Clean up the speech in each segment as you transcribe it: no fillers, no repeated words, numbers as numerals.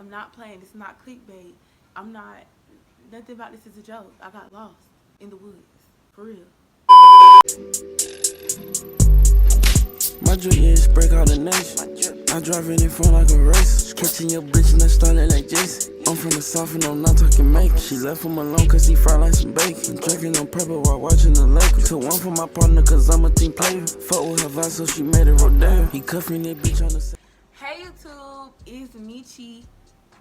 I'm not playing. It's not clickbait. I'm not. Nothing about this is a joke. I got lost in the woods. For real. My drip is break out the nation. I drive in front like a race. Catching your bitch and I started like Jason. I'm from the south and I'm not talking make. She left him alone cause he fried like some bacon. Drinking on purple while watching the Lakers. Took one for my partner cause I'm a team player. Fuck with her vibe so she made it roll down. He cuffed me that bitch on the side. Hey YouTube, it's me Chi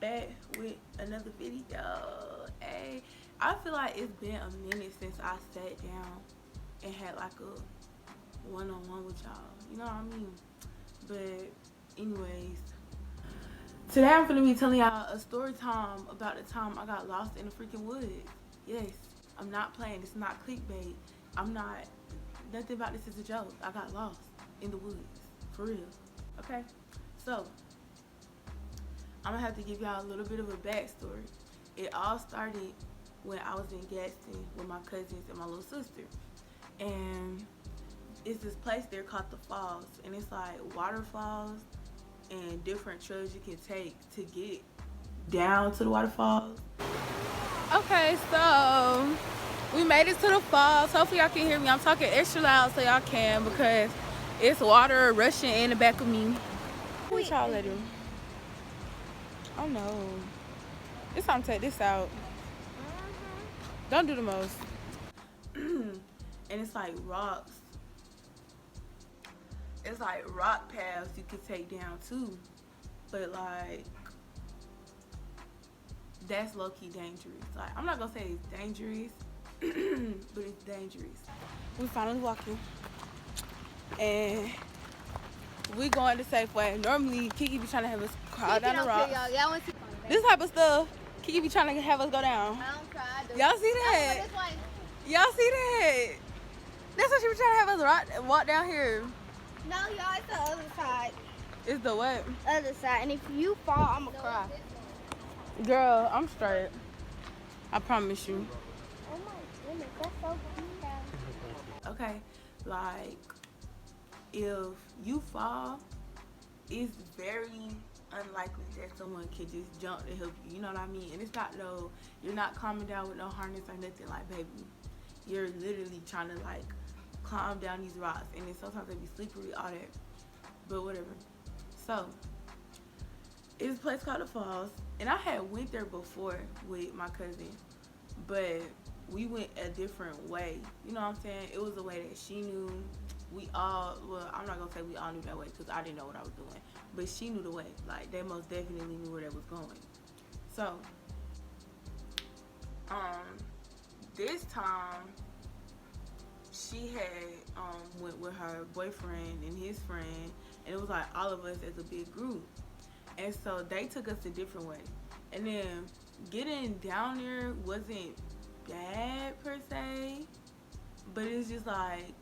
back with another video. Hey, I feel like it's been a minute since I sat down and had like a one-on-one with y'all. You know what I mean? But anyways, today I'm gonna be telling y'all a story time about the time I got lost in the freaking woods. Yes, I'm not playing. It's not clickbait. I'm not. Nothing about this is a joke. I got lost in the woods. For real. Okay? So, I'm gonna have to give y'all a little bit of a backstory. It all started when I was in Gaston with my cousins and my little sister. And it's this place there called the Falls. And it's like waterfalls and different trails you can take to get down to the waterfalls. Okay, so we made it to the falls. Hopefully y'all can hear me. I'm talking extra loud so y'all can because it's water rushing in the back of me. What y'all let do? Oh no. It's time to take this out. Don't do the most. And it's like rocks. It's like rock paths you could take down too. But like, that's low-key dangerous. Like, I'm not gonna say it's dangerous, but it's dangerous. We finally walking. And we going the safe way. Normally, Kiki be trying to have us crawl down the rocks. This type of stuff, Kiki be trying to have us go down. Y'all see that? Y'all see that? That's what she was trying to have us walk down here. No, y'all, it's the other side. It's the what? Other side. And if you fall, I'm gonna cry. Girl, I'm straight. I promise you. Oh my goodness, that's so cute. Okay, like, if you fall, it's very unlikely that someone can just jump to help you. You know what I mean? And it's not no, you're not climbing down with no harness or nothing. Like, baby, you're literally trying to like climb down these rocks, and then sometimes they be slippery, all that. But whatever. So it's a place called the Falls, and I had went there before with my cousin, but we went a different way. You know what I'm saying? It was a way that she knew. We all, well, I'm not gonna say we all knew that way because I didn't know what I was doing, but she knew the way. Like, they most definitely knew where they was going. So this time she had went with her boyfriend and his friend, and it was like all of us as a big group. And so they took us a different way. And then getting down there wasn't bad per se, but it's just like,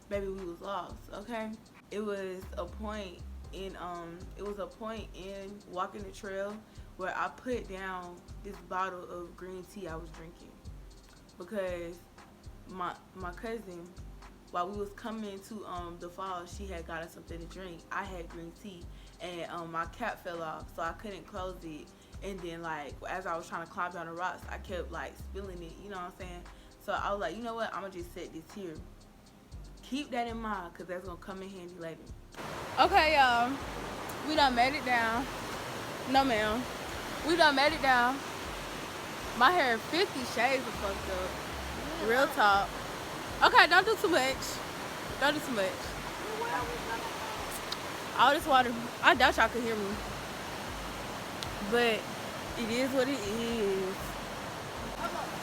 baby, we was lost, okay? It was a point in walking the trail where I put down this bottle of green tea I was drinking because my cousin, while we was coming to the falls, she had got us something to drink. I had green tea, and my cap fell off, so I couldn't close it. And then, like, as I was trying to climb down the rocks, I kept like spilling it. You know what I'm saying? So I was like, you know what? I'm gonna just set this here. Keep that in mind, cause that's gonna come in handy later. Okay, y'all, we done made it down. No, ma'am, we done made it down. My hair 50 shades of fucked up. Real talk. Okay, don't do too much. Don't do too much. All this water, I doubt y'all could hear me. But it is what it is.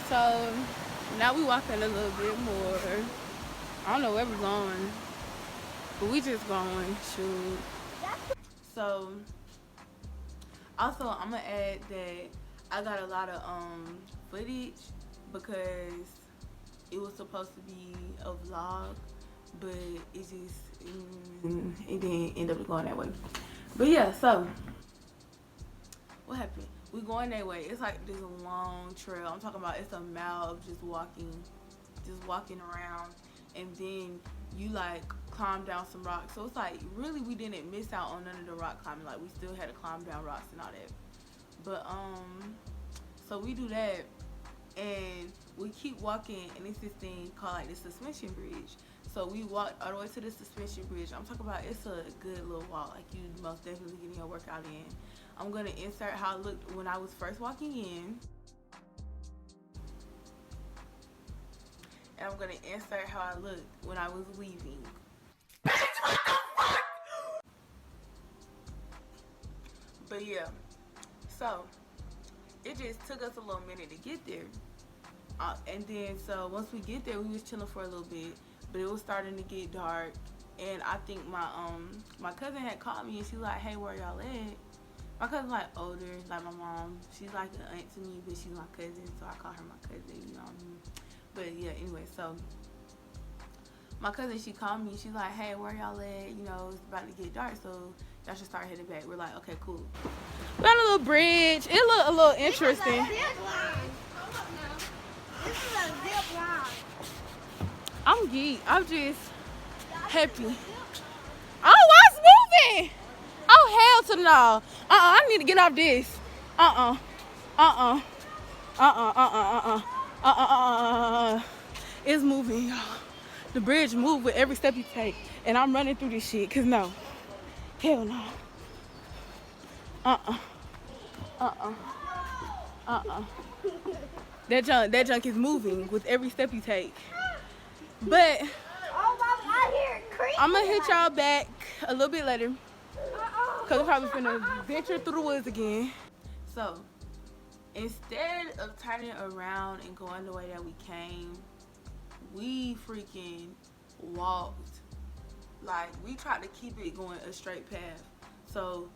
So now we walking a little bit more. I don't know where we're going, but we just going, shoot. So also I'm gonna add that I got a lot of footage because it was supposed to be a vlog, but it just it didn't end up going that way. But yeah, so what happened? We going that way. It's like this long trail. I'm talking about, it's a mile of just walking around, and then you like climb down some rocks. So it's like, really, we didn't miss out on none of the rock climbing. Like, we still had to climb down rocks and all that. But so we do that, and we keep walking, and it's this thing called like the suspension bridge. So we walked all the way to the suspension bridge. I'm talking about, it's a good little walk, like you most definitely getting your workout in. I'm gonna insert how it looked when I was first walking in, and I'm gonna insert how I looked when I was leaving. But yeah, so it just took us a little minute to get there. And then so once we get there, we was chilling for a little bit, but it was starting to get dark. And I think my cousin had called me, and she was like, hey, where y'all at? My cousin's like older, like my mom. She's like an aunt to me, but she's my cousin, so I call her my cousin, you know what I mean? But yeah, anyway, so my cousin, she called me, she's like, hey, where y'all at? You know, it's about to get dark, so y'all should start heading back. We're like, okay, cool. We got a little bridge. It looked a little interesting. This is a zip line. I'm geek. I'm just happy. Oh, what's moving? Oh, hell to no. I need to get off this. It's moving, y'all. The bridge moved with every step you take. And I'm running through this shit, cause no. Hell no. That junk is moving with every step you take. But Oh, Mom, I hear it creaking. I'm gonna hit y'all back a little bit later, cause we're probably finna venture through the woods again. So instead of turning around and going the way that we came, we freaking walked. Like, we tried to keep it going a straight path. So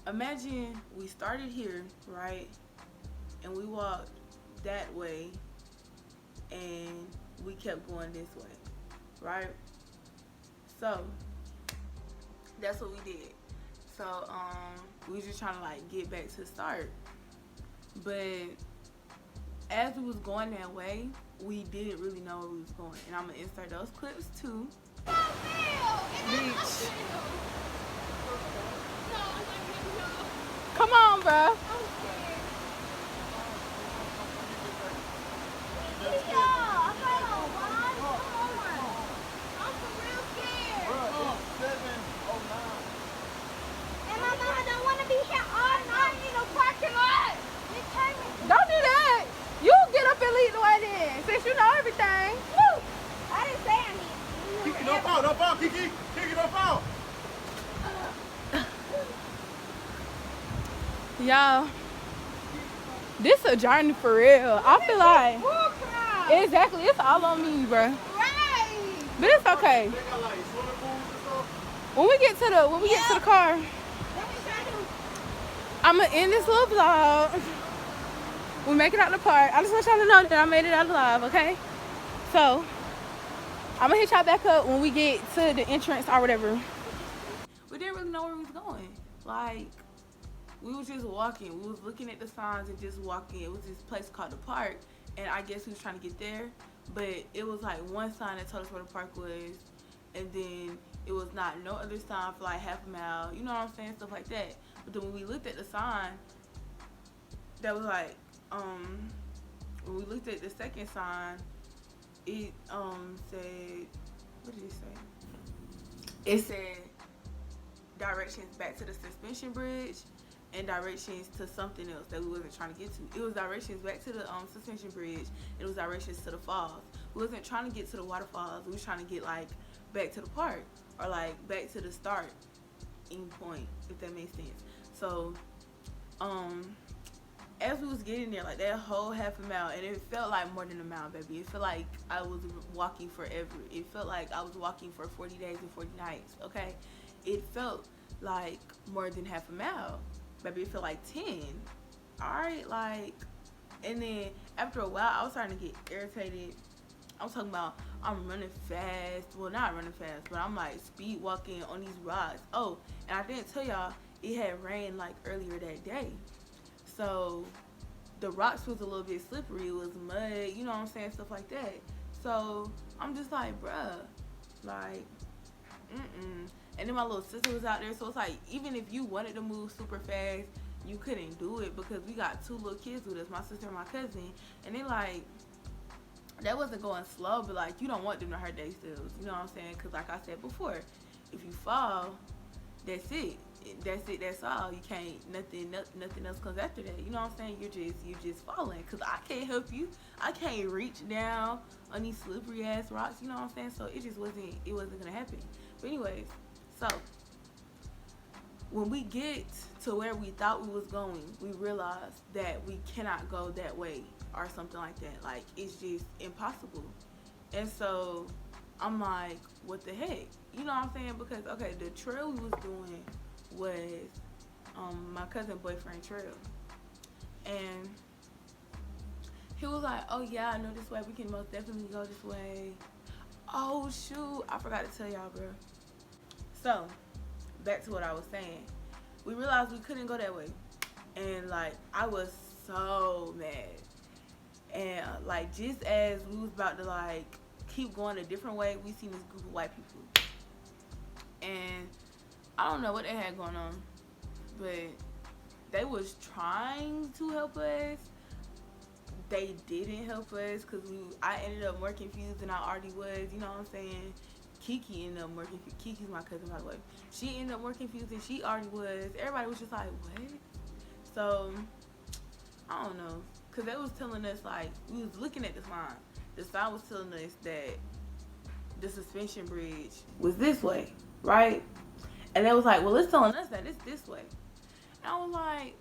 imagine we started here, right? And we walked that way, and we kept going this way, right? So that's what we did. So we was just trying to like get back to the start. But as we was going that way, we didn't really know where we was going. And I'm gonna insert those clips too. Beach. Come on, bro. Don't do that. You get up and lead the way then, since you know everything. Woo. I didn't say anything. Kiki, don't fall, Kiki. Kiki, don't fall. Y'all, this a journey for real. I feel like, exactly, it's all on me, bro. Right. But it's okay. They got like swimming pools and stuff. When we get to the car, I'ma end this little vlog. We make it out the park. I just want y'all to know that I made it out alive, okay? So I'm gonna hit y'all back up when we get to the entrance or whatever. We didn't really know where we was going. Like, we was just walking. We was looking at the signs and just walking. It was this place called the park, and I guess we was trying to get there, but it was like one sign that told us where the park was, and then it was not no other sign for like half a mile. You know what I'm saying? Stuff like that. But then when we looked at the sign, that was like, when we looked at the second sign, it said, what did it say? It said directions back to the suspension bridge and directions to something else that we wasn't trying to get to. It was directions back to the suspension bridge. It was directions to the falls. We wasn't trying to get to the waterfalls. We was trying to get like back to the park, or like back to the starting point, if that makes sense. So as we was getting there, like that whole half a mile, and it felt like more than a mile, baby. It felt like I was walking forever. It felt like I was walking for 40 days and 40 nights, okay? It felt like more than half a mile, baby. It felt like 10, all right? Like, and then after a while, I was starting to get irritated. I'm talking about, I'm running fast. Well, not running fast, but I'm like speed walking on these rocks. Oh, and I didn't tell y'all, it had rained like earlier that day. So the rocks was a little bit slippery. It was mud, you know what I'm saying, stuff like that. So I'm just like, bruh, like, And then my little sister was out there. So it's like, even if you wanted to move super fast, you couldn't do it because we got 2 little kids with us, my sister and my cousin, and they like, that wasn't going slow, but like, you don't want them to hurt themselves, you know what I'm saying? Because like I said before, if you fall, that's it. That's all. You can't, nothing else comes after that. You know what I'm saying? You're just falling. Because I can't help you. I can't reach down on these slippery ass rocks, you know what I'm saying? So it wasn't going to happen. But anyways, so when we get to where we thought we was going, we realized that we cannot go that way or something like that. Like, it's just impossible. And so I'm like, what the heck? You know what I'm saying? Because, okay, the trail we was doing was my cousin boyfriend trail. And he was like, oh yeah, I know this way. We can most definitely go this way. Oh shoot, I forgot to tell y'all, bro. So, back to what I was saying. We realized we couldn't go that way. And like, I was so mad. And like, just as we was about to like keep going a different way, we seen this group of white people. And I don't know what they had going on, but they was trying to help us. They didn't help us because I ended up more confused than I already was, you know what I'm saying? Kiki ended up more confused. Kiki's my cousin, by the way. She ended up more confused than she already was. Everybody was just like, what? So, I don't know. Because they was telling us, like, we was looking at the sign. The sign was telling us that the suspension bridge was this way, right? And they was like, well, it's telling us that it's this way. And I was like,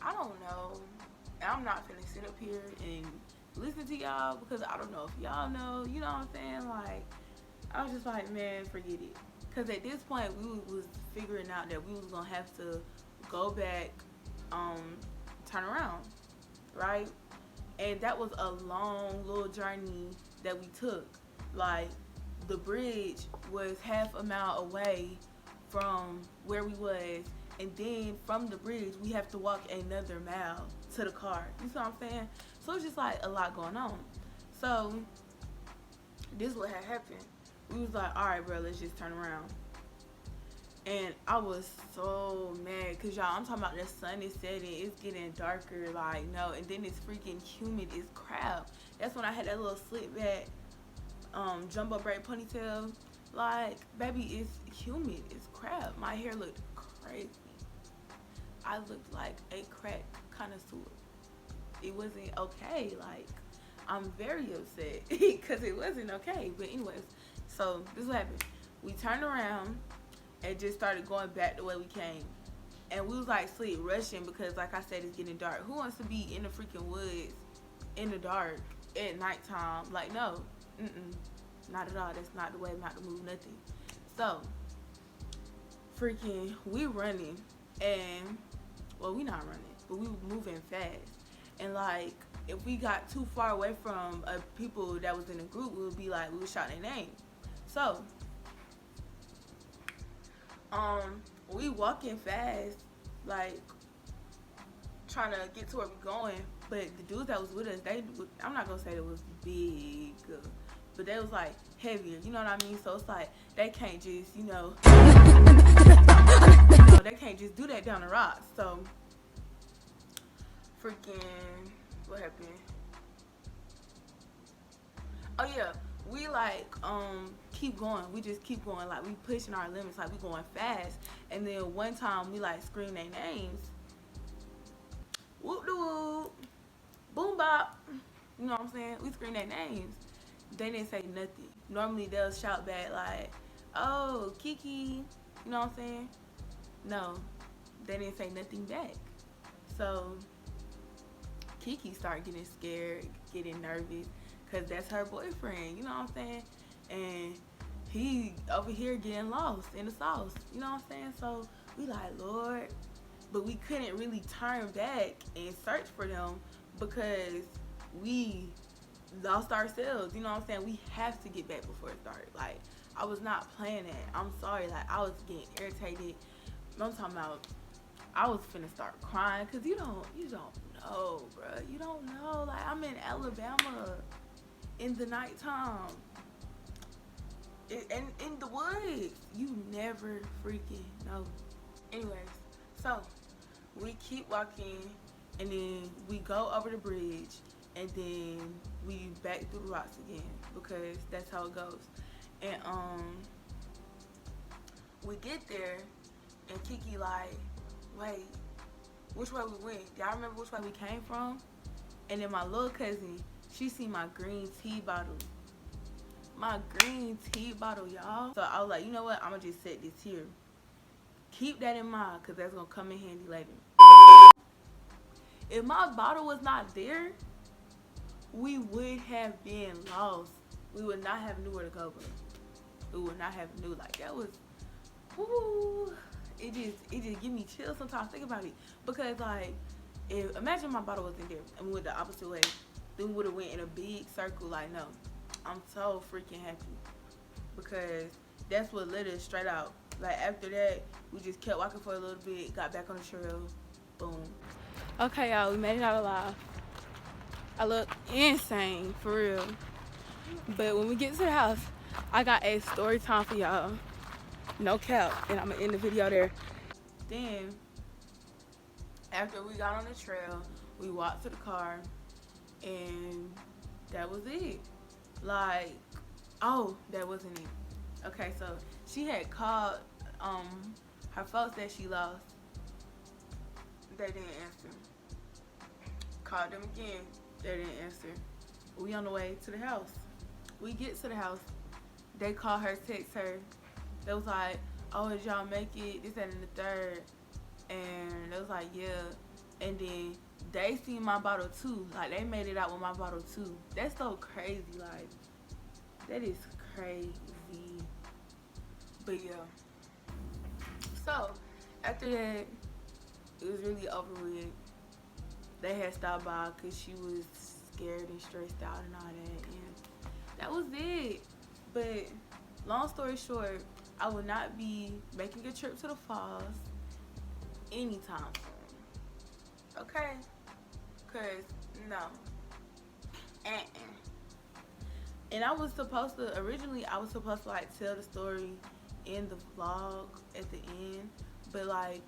I don't know. And I'm not finna sit up here and listen to y'all because I don't know if y'all know, you know what I'm saying? Like, I was just like, man, forget it. Because at this point, we was figuring out that we was going to have to go back, turn around, right? And that was a long little journey that we took. Like, the bridge was half a mile away from where we was, and then from the bridge we have to walk another mile to the car. You see what I'm saying? So it's just like a lot going on. So this is what had happened. We was like, all right, bro, let's just turn around. And I was so mad because, y'all, I'm talking about the sun is setting, it's getting darker, like, no, and then it's freaking humid as crap. That's when I had that little slick back jumbo braid ponytail. Like, baby, it's humid, it's crap. My hair looked crazy. I looked like a crack connoisseur. It wasn't okay. Like, I'm very upset because it wasn't okay. But anyways, so this is what happened. We turned around and just started going back the way we came. And we was like sleep rushing because, like I said, it's getting dark. Who wants to be in the freaking woods in the dark at nighttime? Like, no. Not at all. That's not the way, not to move, nothing. So, freaking, we running. And, well, we not running, but we were moving fast. And, like, if we got too far away from people that was in the group, we would be like, we would shout their name. So, we walking fast, like, trying to get to where we going. But the dudes that was with us, I'm not gonna say it was big, but they was like heavier, you know what I mean? So it's like they can't just, you know, they can't just do that down the rocks. So freaking, what happened? Oh yeah, we like keep going. We just keep going, like we pushing our limits, like we going fast. And then one time we like scream their names. Whoop de whoop, boom bop. You know what I'm saying? We scream their names. They didn't say nothing. Normally they'll shout back like, oh, Kiki. You know what I'm saying? No, they didn't say nothing back. So Kiki started getting scared, getting nervous, because that's her boyfriend. You know what I'm saying? And he over here getting lost in the sauce. You know what I'm saying? So we like, Lord. But we couldn't really turn back and search for them because we lost ourselves. You know what I'm saying? We have to get back before it started. Like, I was not playing that. I'm sorry. Like, I was getting irritated. I'm talking about, I was finna start crying because you don't know, bro. You don't know. Like, I'm in Alabama in the nighttime. And in the woods. You never freaking know. Anyways, so we keep walking, and then we go over the bridge, and then we back through the rocks again because that's how it goes. And we get there, and Kiki like, wait, which way we went? Y'all remember which way we came from? And then my little cousin, she see my green tea bottle. My green tea bottle, y'all. So I was like, you know what? I'm gonna just set this here. Keep that in mind, because that's gonna come in handy later. If my bottle was not there, we would have been lost. We would not have knew where to go, but we would not have knew. Like, that was, whoo, it just give me chills sometimes. Think about it. Because, like, imagine my bottle wasn't there and we went the opposite way. Then we would have went in a big circle. Like, no. I'm so freaking happy. Because that's what led us straight out. Like, after that, we just kept walking for a little bit, got back on the trail, boom. Okay, y'all, we made it out alive. I look insane, for real. But when we get to the house, I got a story time for y'all. No cap, and I'm gonna end the video there. Then, after we got on the trail, we walked to the car, and that was it. Like, oh, that wasn't it. Okay, so she had called her folks that she lost. They didn't answer. Called them again. They didn't answer. We on the way to the house. We get to the house. They call her, text her. They was like, oh, did y'all make it? This, that, and the third. And they was like, yeah. And then they seen my bottle too. Like, they made it out with my bottle too. That's so crazy. Like, that is crazy. But yeah. So, after that, it was really over with. They had stopped by because she was scared and stressed out and all that. And that was it. But, long story short, I will not be making a trip to the falls anytime soon. Okay? Because, no. And I was supposed to, originally, I was supposed to, like, tell the story in the vlog at the end. But, like,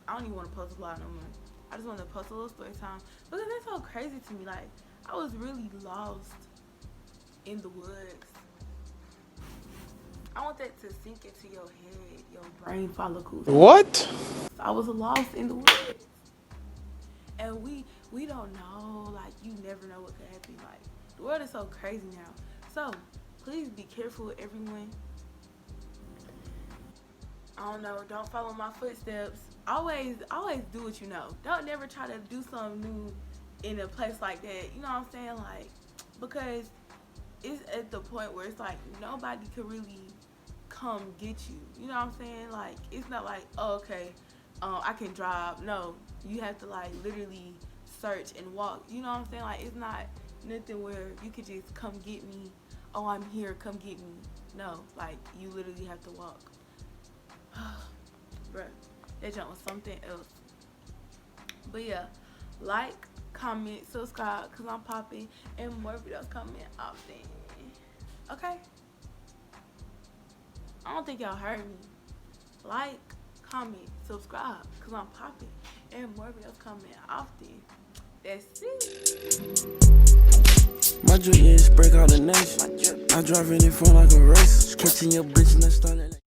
I don't even want to post a vlog no more. I just want to post a little story time. Because that's so crazy to me. Like, I was really lost in the woods. I want that to sink into your head, your brain follicles. What? I was lost in the woods. And we don't know. Like, you never know what could happen. Like, the world is so crazy now. So, please be careful, everyone. I don't know. Don't follow my footsteps. Always do what you know. Don't never try to do something new in a place like that. You know what I'm saying? Like, because it's at the point where it's like nobody could really come get you. You know what I'm saying? Like, it's not like, oh, okay, I can drive. No, you have to, like, literally search and walk. You know what I'm saying? Like, it's not nothing where you could just come get me. Oh, I'm here, come get me. No, like, you literally have to walk. Bruh, that jump was something else. But yeah, like, comment, subscribe, because I'm popping, and more videos coming often. Okay? I don't think y'all heard me. Like, comment, subscribe, because I'm popping, and more videos coming often. That's it. My drip is break out the nation. I drive it in front like a race. Catching your bitch and I started like